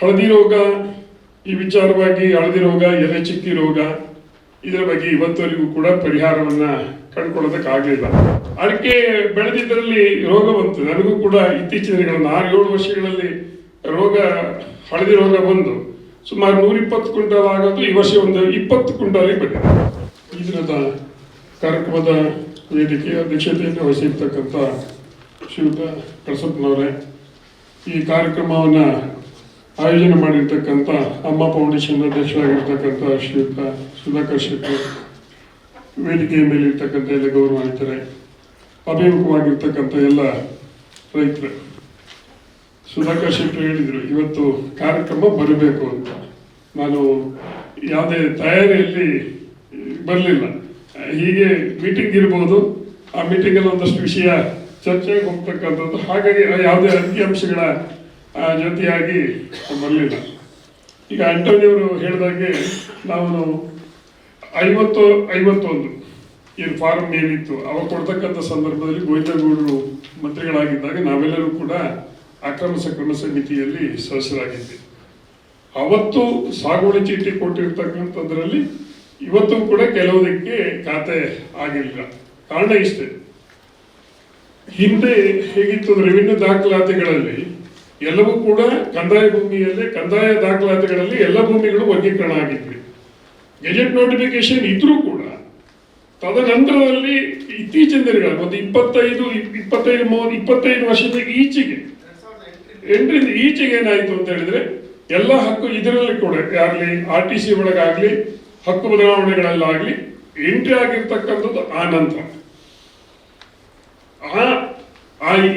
ಹಳದಿ ರೋಗ ಈ ವಿಚಾರವಾಗಿ ಹಳದಿ ರೋಗ, ಎಲೆ ಚುಕ್ಕಿ ರೋಗ, ಇದರ ಬಗ್ಗೆ ಇವತ್ತವರೆಗೂ ಕೂಡ ಪರಿಹಾರವನ್ನ ಕಂಡುಕೊಳ್ಳೋದಕ್ಕಾಗಲಿಲ್ಲ. ಅಡಿಕೆ ಬೆಳೆದಿದ್ದರಲ್ಲಿ ರೋಗ ಬಂತು. ನನಗೂ ಕೂಡ ಇತ್ತೀಚಿನ ದಿನಗಳಲ್ಲಿ 6-7 ವರ್ಷಗಳಲ್ಲಿ ಹಳದಿ ರೋಗ ಬಂದು ಸುಮಾರು 120 ಕ್ವಿಂಟಲ್ ಆಗೋದು ಈ ವರ್ಷ ಒಂದು 20 ಕ್ವಿಂಟಲಿಗೆ ಬಂದಿದೆ. ಈ ದಿನದ ಕಾರ್ಯಕ್ರಮದ ವೇದಿಕೆಯ ಅಧ್ಯಕ್ಷತೆಯನ್ನು ವಹಿಸಿರ್ತಕ್ಕಂಥ ಶ್ರೀಯುತ ಕಳಸಪ್ಪನವರೇ, ಈ ಕಾರ್ಯಕ್ರಮವನ್ನು ಆಯೋಜನೆ ಮಾಡಿರ್ತಕ್ಕಂಥ ಅಮ್ಮ ಫೌಂಡೇಶನ್ ಅಧ್ಯಕ್ಷರಾಗಿರ್ತಕ್ಕಂಥ ಶ್ರೀಯುತ ಸುಧಾಕರ್ ಶೆಟ್ಟಿ, ವೇದಿಕೆಯ ಮೇಲೆ ಇರ್ತಕ್ಕಂಥ ಎಲ್ಲ ಗೌರವಾನ್ವಿತರೆ, ಅಭಿಮುಖವಾಗಿರ್ತಕ್ಕಂಥ ಎಲ್ಲ ರೈತರು. ಸುಧಾಕರ್ ಶೆಟ್ಟಿ ಹೇಳಿದರು ಇವತ್ತು ಕಾರ್ಯಕ್ರಮ ಬರಬೇಕು ಅಂತ. ನಾನು ಯಾವುದೇ ತಯಾರಿಯಲ್ಲಿ ಬರಲಿಲ್ಲ. ಹೀಗೆ ಮೀಟಿಂಗ್ ಇರ್ಬೋದು, ಆ ಮೀಟಿಂಗಲ್ಲಿ ಒಂದಷ್ಟು ವಿಷಯ ಚರ್ಚೆಗೆ ಹೋಗ್ತಕ್ಕಂಥದ್ದು, ಹಾಗಾಗಿ ಯಾವುದೇ ಅಂಕಿಅಂಶಗಳ ಜೊತೆಯಾಗಿ ಬರಲಿಲ್ಲ. ಈಗ ಆಂಟೋನಿಯವರು ಹೇಳಿದಾಗೆ ನಾವು 51 ಏನು ಫಾರಂ ಏನಿತ್ತು ಅವಾಗ ಕೊಡ್ತಕ್ಕಂಥ ಸಂದರ್ಭದಲ್ಲಿ ಗೋವಿಂದಗೌಡರು ಮಂತ್ರಿಗಳಾಗಿದ್ದಾಗ ನಾವೆಲ್ಲರೂ ಕೂಡ ಅಕ್ರಮ ಸಕ್ರಮ ಸಮಿತಿಯಲ್ಲಿ ಸದಸ್ಯರಾಗಿದ್ವಿ. ಅವತ್ತು ಸಾಗುವಳಿ ಚೀಟಿ ಕೊಟ್ಟಿರ್ತಕ್ಕಂಥದ್ರಲ್ಲಿ ಇವತ್ತು ಕೂಡ ಕೆಲವುದಕ್ಕೆ ಖಾತೆ ಆಗಿಲ್ಲ. ಕಾರಣ ಇಷ್ಟೇ, ಹಿಂದೆ ಹೇಗಿತ್ತು ರೆವಿನ್ಯೂ ದಾಖಲಾತಿಗಳಲ್ಲಿ ಎಲ್ಲವೂ ಕೂಡ ಕಂದಾಯ ಭೂಮಿಯಲ್ಲೇ ಕಂದಾಯ ದಾಖಲಾತಿಗಳಲ್ಲಿ ಎಲ್ಲ ಭೂಮಿಗಳು ವರ್ಗೀಕರಣ ಆಗಿದ್ವಿ. ಗೆಜೆಟ್ ನೋಟಿಫಿಕೇಶನ್ ಇದ್ರೂ ಕೂಡ ತದನಂತರದಲ್ಲಿ ಇತ್ತೀಚಿನ ದಿನಗಳಲ್ಲಿ ಒಂದು 25 ವರ್ಷದ ಈಚೆಗೆ 8ರಿಂದ ಈಚೆಗೆ ಏನಾಯ್ತು ಅಂತ ಹೇಳಿದ್ರೆ ಎಲ್ಲ ಹಕ್ಕು ಇದರಲ್ಲಿ ಕೂಡ ಆಗಲಿ RTC ಒಳಗಾಗ್ಲಿ ಹಕ್ಕು ಬದಲಾವಣೆಗಳಲ್ಲಾಗ್ಲಿ ಎಂಟ್ರಿ ಆಗಿರ್ತಕ್ಕಂಥದ್ದು ಆ ನಂತರ.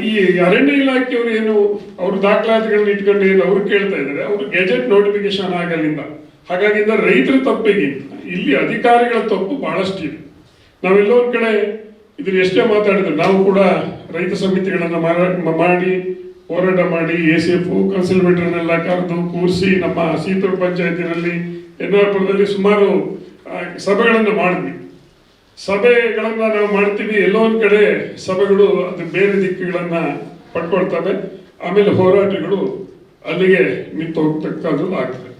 ಈ ಅರಣ್ಯ ಇಲಾಖೆಯವರು ಏನು ಅವ್ರ ದಾಖಲಾತಿಗಳನ್ನ ಇಟ್ಕೊಂಡು ಏನು ಅವ್ರು ಕೇಳ್ತಾ ಇದ್ದಾರೆ, ಅವರು ಗೆಜೆಟ್ ನೋಟಿಫಿಕೇಶನ್ ಆಗಲಿಂದ. ಹಾಗಾಗಿ ರೈತರ ತಪ್ಪಿಗಿಂತ ಇಲ್ಲಿ ಅಧಿಕಾರಿಗಳ ತಪ್ಪು ಬಹಳಷ್ಟು ಇದೆ. ನಾವೆಲ್ಲೋ ಒಂದ್ ಕಡೆ ಇದ್ರ ಎಷ್ಟೇ ಮಾತಾಡಿದ್ರು, ನಾವು ಕೂಡ ರೈತ ಸಮಿತಿಗಳನ್ನ ಮಾಡಿ ಹೋರಾಟ ಮಾಡಿ ACF ಕನ್ಸಲ್ವೇಟರ್ನೆಲ್ಲ ಕರೆದು ಕೂರಿಸಿ ನಮ್ಮ ಸೀತೂರು ಪಂಚಾಯತಿನಲ್ಲಿ ಎನ್ನಾರ್ಪುರದಲ್ಲಿ ಸುಮಾರು ಸಭೆಗಳನ್ನು ಮಾಡಿದ್ವಿ. ಸಭೆಗಳನ್ನ ನಾವು ಮಾಡ್ತೀವಿ, ಎಲ್ಲೋ ಒಂದ್ ಕಡೆ ಸಭೆಗಳು ಅದು ಬೇರೆ ದಿಕ್ಕುಗಳನ್ನ ಪಡ್ಕೊಳ್ತವೆ, ಆಮೇಲೆ ಹೋರಾಟಗಳು ಅಲ್ಲಿಗೆ ನಿಂತು ಹೋಗ್ತಕ್ಕಂಥದ್ದು ಆಗ್ತದೆ.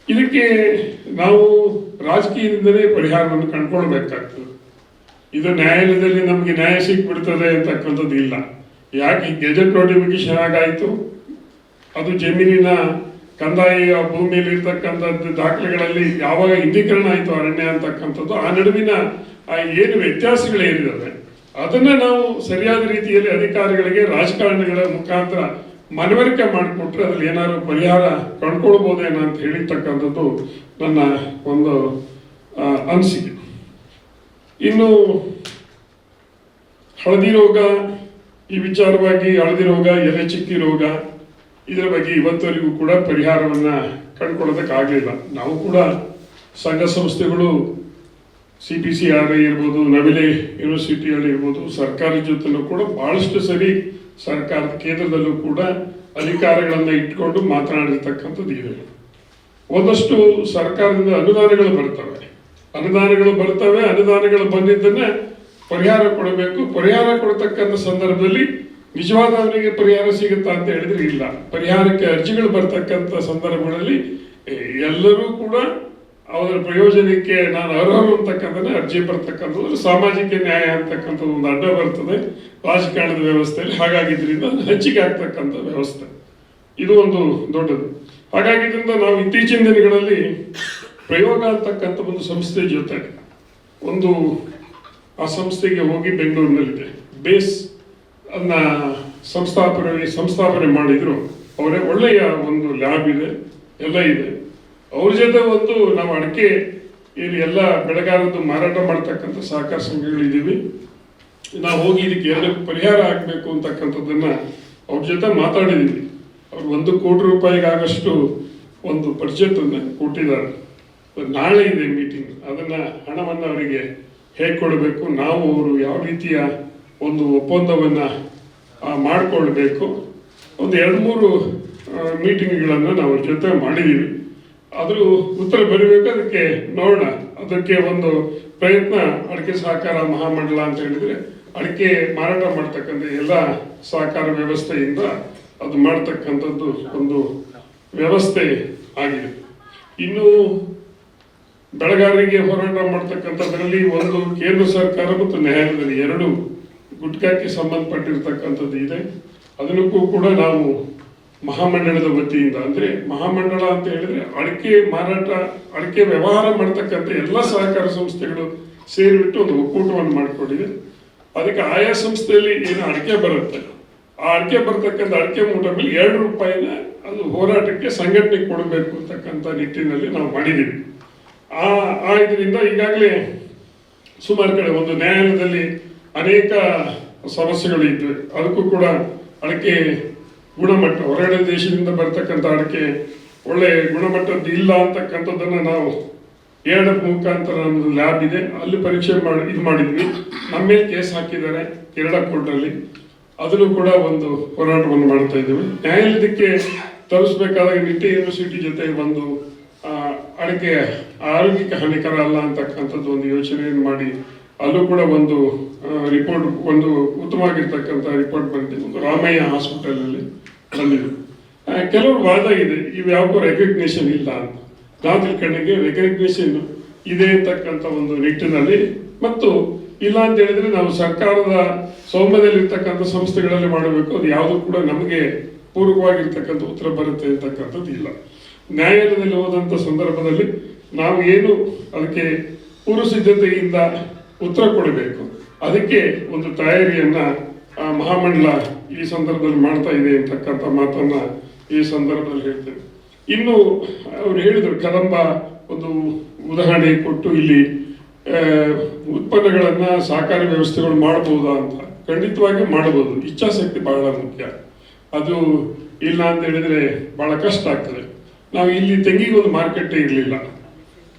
ಇದಕ್ಕೆ ನಾವು ರಾಜಕೀಯದಿಂದಲೇ ಪರಿಹಾರವನ್ನು ಕಂಡುಕೊಳ್ಬೇಕಾಗ್ತದೆ. ಇದು ನ್ಯಾಯಾಲಯದಲ್ಲಿ ನಮಗೆ ನ್ಯಾಯ ಸಿಕ್ಬಿಡ್ತದೆ ಅಂತಕ್ಕಂಥದ್ದು ಇಲ್ಲ. ಯಾಕೆ ಗೆಜೆಟ್ ನೋಟಿಫಿಕೇಶನ್ ಆಗಾಯ್ತು, ಅದು ಜಮೀನಿನ ಕಂದಾಯ ಭೂಮಿಯಲ್ಲಿ ಇರ್ತಕ್ಕಂಥದ್ದು ದಾಖಲೆಗಳಲ್ಲಿ ಯಾವಾಗ ಇಂದೀಕರಣ ಆಯಿತು ಅರಣ್ಯ ಅಂತಕ್ಕಂಥದ್ದು, ಆ ನಡುವಿನ ಏನು ವ್ಯತ್ಯಾಸಗಳೇನಿದ್ದಾವೆ ಅದನ್ನ ನಾವು ಸರಿಯಾದ ರೀತಿಯಲ್ಲಿ ಅಧಿಕಾರಿಗಳಿಗೆ ರಾಜಕಾರಣಿಗಳ ಮುಖಾಂತರ ಮನವರಿಕೆ ಮಾಡಿಕೊಟ್ರೆ ಅದ್ರಲ್ಲಿ ಏನಾದ್ರು ಪರಿಹಾರ ಕಂಡುಕೊಳ್ಬೋದೇನೋ ಅಂತ ಹೇಳಿರ್ತಕ್ಕಂಥದ್ದು ನನ್ನ ಒಂದು ಅನಿಸಿಕೆ. ಇನ್ನು ಹಳದಿ ರೋಗ ಈ ವಿಚಾರವಾಗಿ ಹಳದಿ ರೋಗ, ಎಲೆ ಚುಕ್ಕಿ ರೋಗ, ಇದರ ಬಗ್ಗೆ ಇವತ್ತವರೆಗೂ ಕೂಡ ಪರಿಹಾರವನ್ನ ಕಂಡುಕೊಳ್ಳೋದಕ್ಕಾಗಲಿಲ್ಲ. ನಾವು ಕೂಡ ಸಂಘ ಸಂಸ್ಥೆಗಳು CPCRI ಇರ್ಬೋದು, ನವಿಲೆ ಯೂನಿವರ್ಸಿಟಿಯಲ್ಲಿ ಇರ್ಬೋದು, ಸರ್ಕಾರದ ಜೊತೆಲೂ ಕೂಡ ಬಹಳಷ್ಟು ಸರಿ ಸರ್ಕಾರದ ಕೇಂದ್ರದಲ್ಲೂ ಕೂಡ ಅಧಿಕಾರಿಗಳನ್ನ ಇಟ್ಕೊಂಡು ಮಾತನಾಡಿರ್ತಕ್ಕಂಥದ್ದು ಇದೆ. ಒಂದಷ್ಟು ಸರ್ಕಾರದಿಂದ ಅನುದಾನಗಳು ಬರ್ತವೆ, ಅನುದಾನಗಳು ಬಂದಿದ್ದನ್ನ ಪರಿಹಾರ ಕೊಡಬೇಕು. ಪರಿಹಾರ ಕೊಡತಕ್ಕಂಥ ಸಂದರ್ಭದಲ್ಲಿ ನಿಜವಾದವರಿಗೆ ಪರಿಹಾರ ಸಿಗುತ್ತಾ ಅಂತ ಹೇಳಿದ್ರೆ ಇಲ್ಲ. ಪರಿಹಾರಕ್ಕೆ ಅರ್ಜಿಗಳು ಬರ್ತಕ್ಕಂಥ ಸಂದರ್ಭಗಳಲ್ಲಿ ಎಲ್ಲರೂ ಕೂಡ ಅವರ ಪ್ರಯೋಜನಕ್ಕೆ ನಾನು ಅರ್ಹರು ಅಂತಕ್ಕಂಥ ಅರ್ಜಿ ಬರ್ತಕ್ಕಂಥದ್ದು ಸಾಮಾಜಿಕ ನ್ಯಾಯ ಅಂತಕ್ಕಂಥದ್ದು ಒಂದು ಅಡ್ಡ ಬರ್ತದೆ ರಾಜಕಾರಣದ ವ್ಯವಸ್ಥೆಯಲ್ಲಿ. ಹಾಗಾಗಿದ್ರಿಂದ ಹಂಚಿಕೆ ಆಗ್ತಕ್ಕಂಥ ವ್ಯವಸ್ಥೆ ಇದು ಒಂದು ದೊಡ್ಡದು. ಹಾಗಾಗಿದ್ರಿಂದ ನಾವು ಇತ್ತೀಚಿನ ದಿನಗಳಲ್ಲಿ ಪ್ರಯೋಗ ಅಂತಕ್ಕಂಥ ಒಂದು ಸಂಸ್ಥೆ ಜೊತೆ ಆ ಸಂಸ್ಥೆಗೆ ಹೋಗಿ ಬೆಂಗಳೂರಿನಲ್ಲಿದೆ ಬೇಸ್ ಅನ್ನ ಸಂಸ್ಥಾಪನೆ ಮಾಡಿದ್ರು. ಅವರೇ ಒಳ್ಳೆಯ ಒಂದು ಲ್ಯಾಬ್ ಇದೆ, ಎಲ್ಲ ಇದೆ. ಅವ್ರ ಜೊತೆ ನಾವು ಅಡಿಕೆ ಏನು ಎಲ್ಲ ಬೆಳೆಗಾರದ್ದು ಮಾರಾಟ ಮಾಡ್ತಕ್ಕಂಥ ಸಹಕಾರ ಸಂಘಗಳಿದ್ದೀವಿ. ನಾವು ಹೋಗಿ ಇದಕ್ಕೆ ಎರಡು ಪರಿಹಾರ ಆಗಬೇಕು ಅಂತಕ್ಕಂಥದ್ದನ್ನ ಅವ್ರ ಜೊತೆ ಮಾತಾಡಿದ್ದೀವಿ. ಅವ್ರು 1 ಕೋಟಿ ರೂಪಾಯಿಗಾಗಷ್ಟು ಒಂದು ಬಡ್ಜೆಟ್ ಅನ್ನ ಕೊಟ್ಟಿದ್ದಾರೆ. ನಾಳೆ ಇದೆ ಮೀಟಿಂಗ್. ಅದನ್ನ ಹಣವನ್ನು ಅವರಿಗೆ ಹೇಗೆ ಕೊಡಬೇಕು, ನಾವು ಅವರು ಯಾವ ರೀತಿಯ ಒಂದು ಒಪ್ಪಂದವನ್ನ ಮಾಡಿಕೊಳ್ಬೇಕು, ಒಂದು 2-3 ಮೀಟಿಂಗ್ಗಳನ್ನು ನಾವು ಅವ್ರ ಜೊತೆ ಮಾಡಿದ್ದೀವಿ. ಆದರೂ ಉತ್ತರ ಬರಬೇಕು, ಅದಕ್ಕೆ ನೋಡೋಣ. ಅದಕ್ಕೆ ಒಂದು ಪ್ರಯತ್ನ ಅಡಿಕೆ ಸಹಕಾರ ಮಹಾಮಂಡಲ ಅಂತ ಹೇಳಿದ್ರೆ ಅಡಿಕೆ ಮಾರಾಟ ಮಾಡ್ತಕ್ಕಂಥ ಎಲ್ಲ ಸಹಕಾರ ವ್ಯವಸ್ಥೆಯಿಂದ ಅದು ಮಾಡ್ತಕ್ಕಂಥದ್ದು ಒಂದು ವ್ಯವಸ್ಥೆ ಆಗಿದೆ. ಇನ್ನು ಬೆಳೆಗಾರರಿಗೆ ಹೋರಾಟ ಮಾಡ್ತಕ್ಕಂಥದ್ರಲ್ಲಿ ಒಂದು ಕೇಂದ್ರ ಸರ್ಕಾರ ಮತ್ತು ನ್ಯಾಯಾಲಯದಲ್ಲಿ ಎರಡು ಗುಟ್ಕಾಕ್ಕೆ ಸಂಬಂಧಪಟ್ಟಿರ್ತಕ್ಕಂಥದ್ದು ಇದೆ. ಅದಕ್ಕೂ ಕೂಡ ನಾವು ಮಹಾಮಂಡಳದ ವತಿಯಿಂದ, ಅಂದರೆ ಮಹಾಮಂಡಳ ಅಂತ ಹೇಳಿದ್ರೆ ಅಡಿಕೆ ಮಾರಾಟ, ಅಡಿಕೆ ವ್ಯವಹಾರ ಮಾಡ್ತಕ್ಕಂಥ ಎಲ್ಲ ಸಹಕಾರ ಸಂಸ್ಥೆಗಳು ಸೇರಿಬಿಟ್ಟು ಒಂದು ಒಕ್ಕೂಟವನ್ನು ಮಾಡಿಕೊಂಡಿದೆ. ಅದಕ್ಕೆ ಆಯಾ ಸಂಸ್ಥೆಯಲ್ಲಿ ಏನು ಅಡಿಕೆ ಬರುತ್ತೆ, ಆ ಅಡಿಕೆ ಬರ್ತಕ್ಕಂಥ ಅಡಿಕೆ ಮೂಟ ಮೇಲೆ 2 ರೂಪಾಯಿನ ಅದು ಹೋರಾಟಕ್ಕೆ ಸಂಘಟನೆಗೆ ಕೊಡಬೇಕು ಅಂತಕ್ಕಂಥ ನಿಟ್ಟಿನಲ್ಲಿ ನಾವು ಮಾಡಿದ್ದೀವಿ. ಆ ಇದರಿಂದ ಈಗಾಗಲೇ ಸುಮಾರು ಕಡೆ ಒಂದು ನ್ಯಾಯಾಲಯದಲ್ಲಿ ಅನೇಕ ಸಮಸ್ಯೆಗಳು ಇದ್ವು. ಅದಕ್ಕೂ ಕೂಡ ಅಡಿಕೆ ಗುಣಮಟ್ಟ, ಹೊರಗಡೆ ದೇಶದಿಂದ ಬರ್ತಕ್ಕಂಥ ಅಡಿಕೆ ಒಳ್ಳೆ ಗುಣಮಟ್ಟದ್ದು ಇಲ್ಲ ಅಂತಕ್ಕಂಥದ್ದನ್ನು ನಾವು ARDF ಮುಖಾಂತರ ನಮ್ಮದು ಲ್ಯಾಬ್ ಇದೆ, ಅಲ್ಲಿ ಪರೀಕ್ಷೆ ಮಾಡಿದ್ವಿ. ನಮ್ಮ ಮೇಲೆ ಕೇಸ್ ಹಾಕಿದ್ದಾರೆ ಕೇರಳ ಕೋರ್ಟಲ್ಲಿ. ಅದನ್ನು ಕೂಡ ಒಂದು ಹೋರಾಟವನ್ನು ಮಾಡ್ತಾ ಇದ್ದೀವಿ. ನ್ಯಾಯಾಲಯಕ್ಕೆ ತರಿಸ್ಬೇಕಾದಾಗ ನಿಟ್ಟೆ ಯೂನಿವರ್ಸಿಟಿ ಜೊತೆ ಒಂದು ಅಡಿಕೆ ಆರೋಗ್ಯಕ್ಕೆ ಹಾನಿಕರ ಅಲ್ಲ ಅಂತಕ್ಕಂಥದ್ದು ಒಂದು ಯೋಚನೆಯನ್ನು ಮಾಡಿ ಅಲ್ಲೂ ಕೂಡ ಒಂದು ರಿಪೋರ್ಟ್, ಒಂದು ಉತ್ತಮವಾಗಿರ್ತಕ್ಕಂಥ ರಿಪೋರ್ಟ್ ಬಂದಿದೆ. ಒಂದು ರಾಮಯ್ಯ ಹಾಸ್ಪಿಟಲಲ್ಲಿ ಬಂದಿದೆ. ಕೆಲವರು ವಾದ ಇದೆ, ಇವು ಯಾವಾಗೂ ರೆಕಗ್ನೇಷನ್ ಇಲ್ಲ ಅಂತ. ನಾವು ತಿಳ್ಕೊಂಡಂಗೆ ರೆಕಗ್ನೇಷನ್ ಇದೆ ಅಂತಕ್ಕಂಥ ಒಂದು ನಿಟ್ಟಿನಲ್ಲಿ, ಮತ್ತು ಇಲ್ಲ ಅಂತ ಹೇಳಿದ್ರೆ ನಾವು ಸರ್ಕಾರದ ಸ್ವಾಮ್ಯದಲ್ಲಿರ್ತಕ್ಕಂಥ ಸಂಸ್ಥೆಗಳಲ್ಲಿ ಮಾಡಬೇಕು. ಅದು ಯಾವುದು ಕೂಡ ನಮಗೆ ಪೂರ್ವಕವಾಗಿರ್ತಕ್ಕಂಥ ಉತ್ತರ ಬರುತ್ತೆ ಅಂತಕ್ಕಂಥದ್ದು ಇಲ್ಲ. ನ್ಯಾಯಾಲಯದಲ್ಲಿ ಹೋದಂಥ ಸಂದರ್ಭದಲ್ಲಿ ನಾವು ಏನು ಅದಕ್ಕೆ ಪೂರ್ವ ಸಿದ್ಧತೆಯಿಂದ ಉತ್ತರ ಕೊಡಬೇಕು, ಅದಕ್ಕೆ ಒಂದು ತಯಾರಿಯನ್ನ ಮಹಾಮಂಡಲ ಈ ಸಂದರ್ಭದಲ್ಲಿ ಮಾಡ್ತಾ ಇದೆ ಅಂತಕ್ಕಂಥ ಮಾತನ್ನ ಈ ಸಂದರ್ಭದಲ್ಲಿ ಹೇಳ್ತೇವೆ. ಇನ್ನು ಅವ್ರು ಹೇಳಿದ್ರು, ಕದಂಬ ಒಂದು ಉದಾಹರಣೆ ಕೊಟ್ಟು ಇಲ್ಲಿ ಉತ್ಪನ್ನಗಳನ್ನ ಸಹಕಾರಿ ವ್ಯವಸ್ಥೆಗಳು ಮಾಡಬಹುದಾ ಅಂತ. ಖಂಡಿತವಾಗಿ ಮಾಡಬಹುದು, ಇಚ್ಛಾಶಕ್ತಿ ಬಹಳ ಮುಖ್ಯ. ಅದು ಇಲ್ಲ ಅಂತ ಹೇಳಿದ್ರೆ ಬಹಳ ಕಷ್ಟ ಆಗ್ತದೆ. ನಾವು ಇಲ್ಲಿ ತೆಂಗಿಗೆ ಒಂದು ಮಾರ್ಕೆಟೇ ಇರಲಿಲ್ಲ,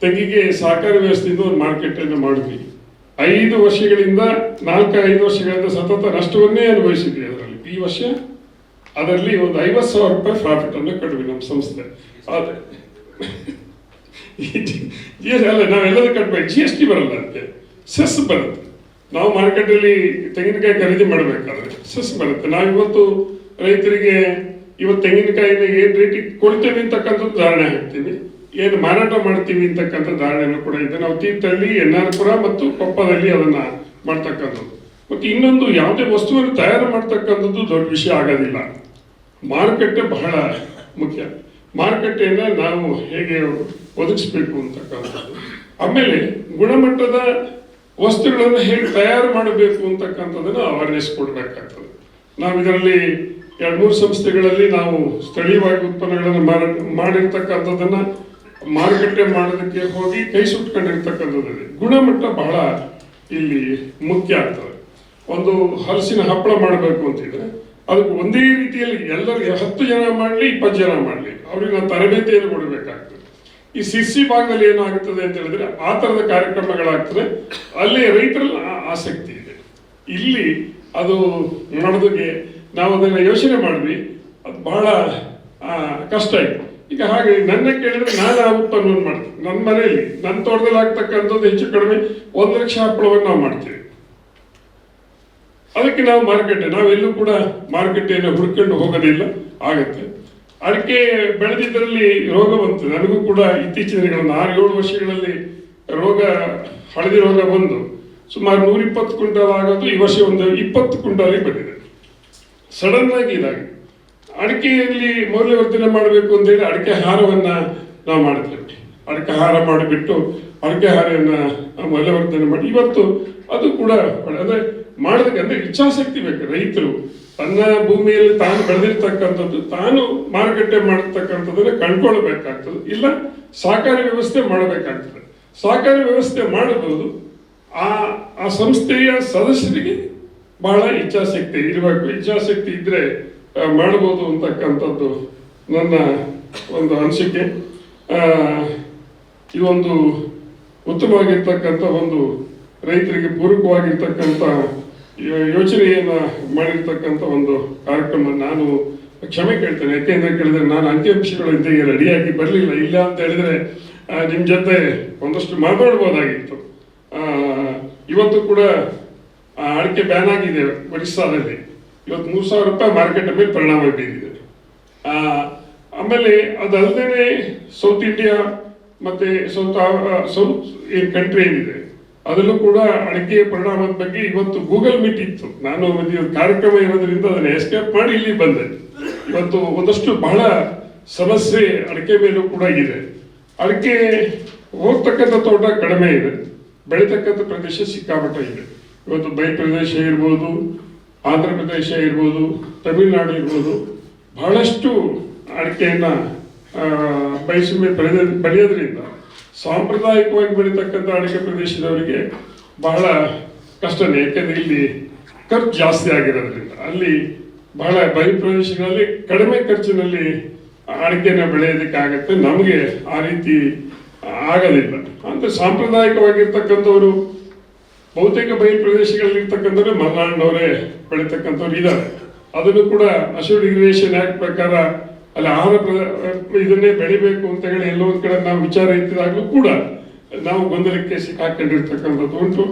ತೆಂಗಿಗೆ ಸಹಕಾರಿ ವ್ಯವಸ್ಥೆಯಿಂದ ಒಂದು ಮಾರ್ಕೆಟನ್ನು ಮಾಡಿದ್ವಿ. 5 ವರ್ಷಗಳಿಂದ 4-5 ವರ್ಷಗಳಿಂದ ಸತತ ನಷ್ಟವನ್ನೇ ಅನುಭವಿಸಿದ್ವಿ. ಅದರಲ್ಲಿ ಈ ವರ್ಷ ಅದರಲ್ಲಿ ಒಂದು 50,000 ರೂಪಾಯಿ ಪ್ರಾಫಿಟ್ ಅನ್ನು ಕಡಿಮೆ ನಮ್ಮ ಸಂಸ್ಥೆ. ಅಲ್ಲ, ನಾವೆಲ್ಲದೂ ಕಟ್ಬೇಕು. GST ಬರಲ್ಲ, ಅದಕ್ಕೆ ಸೆಸ್ ಬರುತ್ತೆ. ನಾವು ಮಾರ್ಕೆಟಲ್ಲಿ ತೆಂಗಿನಕಾಯಿ ಖರೀದಿ ಮಾಡಬೇಕಾದ್ರೆ ಸೆಸ್ ಬರುತ್ತೆ. ನಾವು ಇವತ್ತು ರೈತರಿಗೆ ಇವತ್ತು ತೆಂಗಿನಕಾಯಿನ ಏನು ರೇಟಿಗೆ ಕೊಡ್ತೇವೆ ಅಂತಕ್ಕಂಥದ್ದು ಧಾರಣೆ ಹಾಕ್ತೀವಿ, ಏನು ಮಾರಾಟ ಮಾಡ್ತೀವಿ ಅಂತಕ್ಕಂಥ ಧಾರಣೆಯನ್ನು ಕೂಡ ಇದೆ. ನಾವು ತೀರ್ಥಹಳ್ಳಿ, NR-ಪುರ ಮತ್ತು ಕೊಪ್ಪದಲ್ಲಿ ಅದನ್ನ ಮಾಡ್ತಕ್ಕಂಥದ್ದು. ಮತ್ತು ಇನ್ನೊಂದು, ಯಾವುದೇ ವಸ್ತುವನ್ನು ತಯಾರು ಮಾಡ್ತಕ್ಕಂಥದ್ದು ದೊಡ್ಡ ವಿಷಯ ಆಗೋದಿಲ್ಲ. ಮಾರುಕಟ್ಟೆ ಬಹಳ ಮುಖ್ಯ. ಮಾರುಕಟ್ಟೆಯನ್ನು ನಾವು ಹೇಗೆ ಒದಗಿಸ್ಬೇಕು ಅಂತಕ್ಕಂಥದ್ದು. ಆಮೇಲೆ ಗುಣಮಟ್ಟದ ವಸ್ತುಗಳನ್ನು ಹೇಗೆ ತಯಾರು ಮಾಡಬೇಕು ಅಂತಕ್ಕಂಥದ್ದನ್ನು ಅವೇರ್ನೆಸ್ ಕೊಡಬೇಕಾಗ್ತದೆ. ನಾವು ಇದರಲ್ಲಿ 2-3 ಸಂಸ್ಥೆಗಳಲ್ಲಿ ನಾವು ಸ್ಥಳೀಯವಾಗಿ ಉತ್ಪನ್ನಗಳನ್ನು ಮಾಡಿರ್ತಕ್ಕಂಥದ್ದನ್ನ ಮಾರುಕಟ್ಟೆ ಮಾಡೋದಕ್ಕೆ ಹೋಗಿ ಕೈ ಸುಟ್ಕೊಂಡಿರ್ತಕ್ಕಂಥದ್ದಿದೆ. ಗುಣಮಟ್ಟ ಬಹಳ ಇಲ್ಲಿ ಮುಖ್ಯ ಆಗ್ತದೆ. ಒಂದು ಹಲಸಿನ ಹಪ್ಪಳ ಮಾಡಬೇಕು ಅಂತಿದ್ರೆ ಅದಕ್ಕೆ ಒಂದೇ ರೀತಿಯಲ್ಲಿ ಎಲ್ಲರಿಗೆ 10 ಜನ ಮಾಡಲಿ 20 ಜನ ಮಾಡಲಿ ಅವ್ರಿಗೆ ನಾವು ತರಬೇತಿಯನ್ನು ಕೊಡಬೇಕಾಗ್ತದೆ. ಈ ಸಿರ್ಸಿ ಭಾಗದಲ್ಲಿ ಏನಾಗುತ್ತದೆ ಅಂತ ಹೇಳಿದ್ರೆ ಆ ಥರದ ಕಾರ್ಯಕ್ರಮಗಳಾಗ್ತದೆ. ಅಲ್ಲಿ ರೈತರಲ್ಲಿ ಆಸಕ್ತಿ ಇದೆ. ಇಲ್ಲಿ ಅದು ಮಾಡೋದಕ್ಕೆ ನಾವು ಅದನ್ನು ಯೋಚನೆ ಮಾಡಿದ್ವಿ, ಅದು ಬಹಳ ಕಷ್ಟ ಆಯಿತು. ಈಗ ಹಾಗೆ ನನ್ನ ಕೇಳಿದ್ರೆ ನಾನು ಆ ಉತ್ಪನ್ನವನ್ನು ಮಾಡ್ತೀನಿ. ನನ್ನ ಮನೆಯಲ್ಲಿ ನನ್ನ ತೋಟದಲ್ಲಿ ಆಗ್ತಕ್ಕಂಥದ್ದು ಹೆಚ್ಚು ಕಡಿಮೆ 1 ಲಕ್ಷ ಹಪ್ಪಳವನ್ನು ನಾವು ಮಾಡ್ತೀವಿ. ಅದಕ್ಕೆ ನಾವು ನಾವೆಲ್ಲೂ ಕೂಡ ಮಾರುಕಟ್ಟೆಯನ್ನು ಹುಡ್ಕೊಂಡು ಹೋಗೋದಿಲ್ಲ, ಆಗತ್ತೆ. ಅಡಿಕೆ ಬೆಳೆದಿದ್ದರಲ್ಲಿ ರೋಗ ಬಂತು. ನನಗೂ ಕೂಡ ಇತ್ತೀಚಿನ 6-7 ವರ್ಷಗಳಲ್ಲಿ ಹಳದಿ ರೋಗ ಬಂದು ಸುಮಾರು 120 ಕ್ವಿಂಟಲ್ ಆಗೋದು ಈ ವರ್ಷ ಒಂದು 20 ಕ್ವಿಂಟಾಲಿಗೆ ಬಂದಿದೆ. ಸಡನ್ ಆಗಿ ಇದಾಗಿ ಅಡಿಕೆಯಲ್ಲಿ ಮೌಲ್ಯವರ್ಧನೆ ಮಾಡಬೇಕು ಅಂತ ಹೇಳಿ ಅಡಿಕೆ ಹಾರವನ್ನ ನಾವು ಮಾಡ್ತೇವೆ. ಅಡಿಕೆ ಹಾರ ಮಾಡಿಬಿಟ್ಟು ಅಡಿಕೆ ಹಾರವನ್ನು ಮೌಲ್ಯವರ್ಧನೆ ಮಾಡಿ ಇವತ್ತು ಅದು ಕೂಡ ಅಂದ್ರೆ ಮಾಡೋದಕ್ಕೆ ಅಂದ್ರೆ ಇಚ್ಛಾಶಕ್ತಿ ಬೇಕು. ರೈತರು ತನ್ನ ಭೂಮಿಯಲ್ಲಿ ತಾನು ಬೆಳೆದಿರ್ತಕ್ಕಂಥದ್ದು ತಾನು ಮಾರುಕಟ್ಟೆ ಮಾಡತಕ್ಕಂಥದ್ದನ್ನ ಕಂಡುಕೊಳ್ಬೇಕಾಗ್ತದೆ. ಇಲ್ಲ ಸಹಕಾರಿ ವ್ಯವಸ್ಥೆ ಮಾಡಬೇಕಾಗ್ತದೆ. ಸಹಕಾರಿ ವ್ಯವಸ್ಥೆ ಮಾಡಬಹುದು. ಆ ಸಂಸ್ಥೆಯ ಸದಸ್ಯರಿಗೆ ಬಹಳ ಇಚ್ಛಾಶಕ್ತಿ ಇರಬೇಕು. ಇಚ್ಛಾಶಕ್ತಿ ಇದ್ರೆ ಮಾಡಬಹುದು ಅಂತಕ್ಕಂಥದ್ದು ನನ್ನ ಒಂದು ಅನಿಸಿಕೆ. ಇದೊಂದು ಉತ್ತಮವಾಗಿರ್ತಕ್ಕಂಥ ಒಂದು ರೈತರಿಗೆ ಪೂರಕವಾಗಿರ್ತಕ್ಕಂಥ ಯೋಚನೆಯನ್ನು ಮಾಡಿರ್ತಕ್ಕಂಥ ಒಂದು ಕಾರ್ಯಕ್ರಮ. ನಾನು ಕ್ಷಮೆ ಕೇಳ್ತೇನೆ, ಯಾಕೆಂದ್ರೆ ಕೇಳಿದ್ರೆ ನಾನು ಅಂಕಿಅಂಶಗಳು ಇದ್ದೇನೆ ರೆಡಿಯಾಗಿ ಬರಲಿಲ್ಲ. ಇಲ್ಲ ಅಂತ ಹೇಳಿದ್ರೆ ನಿಮ್ಮ ಜೊತೆ ಒಂದಷ್ಟು ಮಾತಾಡ್ಬೋದಾಗಿತ್ತು. ಇವತ್ತು ಕೂಡ ಅಡಿಕೆ ಬ್ಯಾನ್ ಆಗಿದೆ ಒರಿಸ್ಸಾದಲ್ಲಿ. ಇವತ್ತು 3,000 ರೂಪಾಯಿ ಮಾರ್ಕೆಟ್ ಮೇಲೆ ಪರಿಣಾಮ ಬೀರಿದೆ. ಆಮೇಲೆ ಅದಲ್ಲದೆ ಸೌತ್ ಇಂಡಿಯಾ ಮತ್ತೆ ಸೌತ್ ಕಂಟ್ರಿ ಏನಿದೆ ಅದರಲ್ಲೂ ಕೂಡ ಅಡಿಕೆಯ ಪರಿಣಾಮದ ಬಗ್ಗೆ ಇವತ್ತು ಗೂಗಲ್ ಮೀಟ್ ಇತ್ತು. ನಾನು ಒಂದು ಕಾರ್ಯಕ್ರಮ ಇರೋದ್ರಿಂದ ಅದನ್ನು ಎಸ್ಕೇಪ್ ಮಾಡಿ ಇಲ್ಲಿ ಬಂದೆ. ಇವತ್ತು ಒಂದಷ್ಟು ಬಹಳ ಸಮಸ್ಯೆ ಅಡಿಕೆ ಮೇಲೂ ಕೂಡ ಇದೆ. ಅಡಿಕೆ ಹೋಗ್ತಕ್ಕಂಥ ತೋಟ ಕಡಿಮೆ ಇದೆ, ಬೆಳೀತಕ್ಕಂಥ ಪ್ರದೇಶ ಸಿಕ್ಕಾಪಟ್ಟೆ ಇದೆ. ಇವತ್ತು ಬೈ ಪ್ರದೇಶ ಇರ್ಬೋದು, ಆಂಧ್ರ ಪ್ರದೇಶ ಇರ್ಬೋದು, ತಮಿಳುನಾಡು ಇರ್ಬೋದು, ಬಹಳಷ್ಟು ಅಡಿಕೆಯನ್ನ ಬಯಸುಮೆ ಬೆಳೆಯೋದ್ರಿಂದ ಸಾಂಪ್ರದಾಯಿಕವಾಗಿ ಬೆಳೀತಕ್ಕಂಥ ಅಡಿಕೆ ಪ್ರದೇಶದವರಿಗೆ ಬಹಳ ಕಷ್ಟನೇ. ಯಾಕೆಂದ್ರೆ ಇಲ್ಲಿ ಖರ್ಚು ಜಾಸ್ತಿ ಆಗಿರೋದ್ರಿಂದ ಅಲ್ಲಿ ಬಹಳ ಬಯಲು ಪ್ರದೇಶಗಳಲ್ಲಿ ಕಡಿಮೆ ಖರ್ಚಿನಲ್ಲಿ ಅಡಿಕೆನ ಬೆಳೆಯೋದಕ್ಕಾಗತ್ತೆ. ನಮಗೆ ಆ ರೀತಿ ಆಗೋದಿಲ್ಲ. ಅಂದ್ರೆ ಸಾಂಪ್ರದಾಯಿಕವಾಗಿರ್ತಕ್ಕಂಥವ್ರು ಬಹುತೇಕ ಬಯಲು ಪ್ರದೇಶಗಳಲ್ಲಿ ಇರ್ತಕ್ಕಂಥವ್ರೆ ಮಲೆನಾಡಿನವರೇ ಬೆಳೀತಕ್ಕಂಥವ್ರು ಇದ್ದಾರೆ. ಅದನ್ನು ಕೂಡ ಅಶ್ಯೂರ್ಡ್ ಇರಿಗೇಷನ್ ಆಕ್ಟ್ ಪ್ರಕಾರ ಅಲ್ಲಿ ಇದನ್ನೇ ಬೆಳಿಬೇಕು ಅಂತ ಹೇಳಿ ಎಲ್ಲೋ ಒಂದ್ ಕಡೆ ನಾವು ವಿಚಾರ ಇತ್ತಿದಾಗಲೂ ಕೂಡ ನಾವು ಗೊಂದಲಕ್ಕೆ ಸಿಕ್ಕಾಕೊಂಡಿರ್ತಕ್ಕಂಥದ್ದು ಉಂಟು.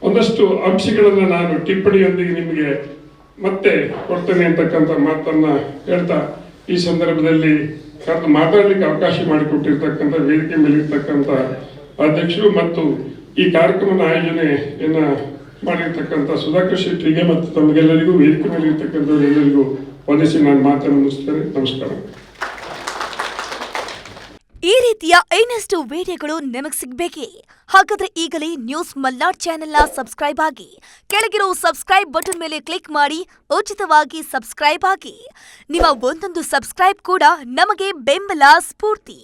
ಒಂದಷ್ಟು ಅಂಶಗಳನ್ನು ನಾನು ಟಿಪ್ಪಣಿಯೊಂದಿಗೆ ನಿಮಗೆ ಮತ್ತೆ ಕೊಡ್ತೇನೆ ಅಂತಕ್ಕಂಥ ಮಾತನ್ನ ಹೇಳ್ತಾ ಈ ಸಂದರ್ಭದಲ್ಲಿ ಮಾತಾಡಲಿಕ್ಕೆ ಅವಕಾಶ ಮಾಡಿಕೊಟ್ಟಿರ್ತಕ್ಕಂಥ ವೇದಿಕೆ ಮೇಲಿರ್ತಕ್ಕಂಥ ಅಧ್ಯಕ್ಷರು ಮತ್ತು ಈ ಕಾರ್ಯಕ್ರಮದ ಆಯೋಜನೆಯನ್ನ ಮಾಡಿರ್ತಕ್ಕಂಥ ಸುಧಾಕರ್ ಶೆಟ್ಟಿಗೆ ಮತ್ತು ತಮಗೆಲ್ಲರಿಗೂ ವೇದಿಕೆ ಮೇಲೆ ಇರ್ತಕ್ಕಂಥವರೆಲ್ಲರಿಗೂ ವಂದಿಸಿ ನಾನು ಮಾತನ್ನು ಮುಗಿಸ್ತೇನೆ. ನಮಸ್ಕಾರ. ಈ ರೀತಿಯ ಇನ್ನಷ್ಟು ವಿಡಿಯೋಗಳು ನಿಮಗೆ ಸಿಗಬೇಕೇ? ಹಾಗಾದ್ರೆ ಈಗಲೇ ನ್ಯೂಸ್ ಮಲ್ನಾಡ್ ಚಾನೆಲ್ನ ಸಬ್ಸ್ಕ್ರೈಬ್ ಆಗಿ, ಕೆಳಗಿರೋ ಸಬ್ಸ್ಕ್ರೈಬ್ ಬಟನ್ ಮೇಲೆ ಕ್ಲಿಕ್ ಮಾಡಿ ಉಚಿತವಾಗಿ ಸಬ್ಸ್ಕ್ರೈಬ್ ಆಗಿ. ನಿಮ್ಮ ಒಂದೊಂದು ಸಬ್ಸ್ಕ್ರೈಬ್ ಕೂಡ ನಮಗೆ ಬೆಂಬಲ, ಸ್ಫೂರ್ತಿ.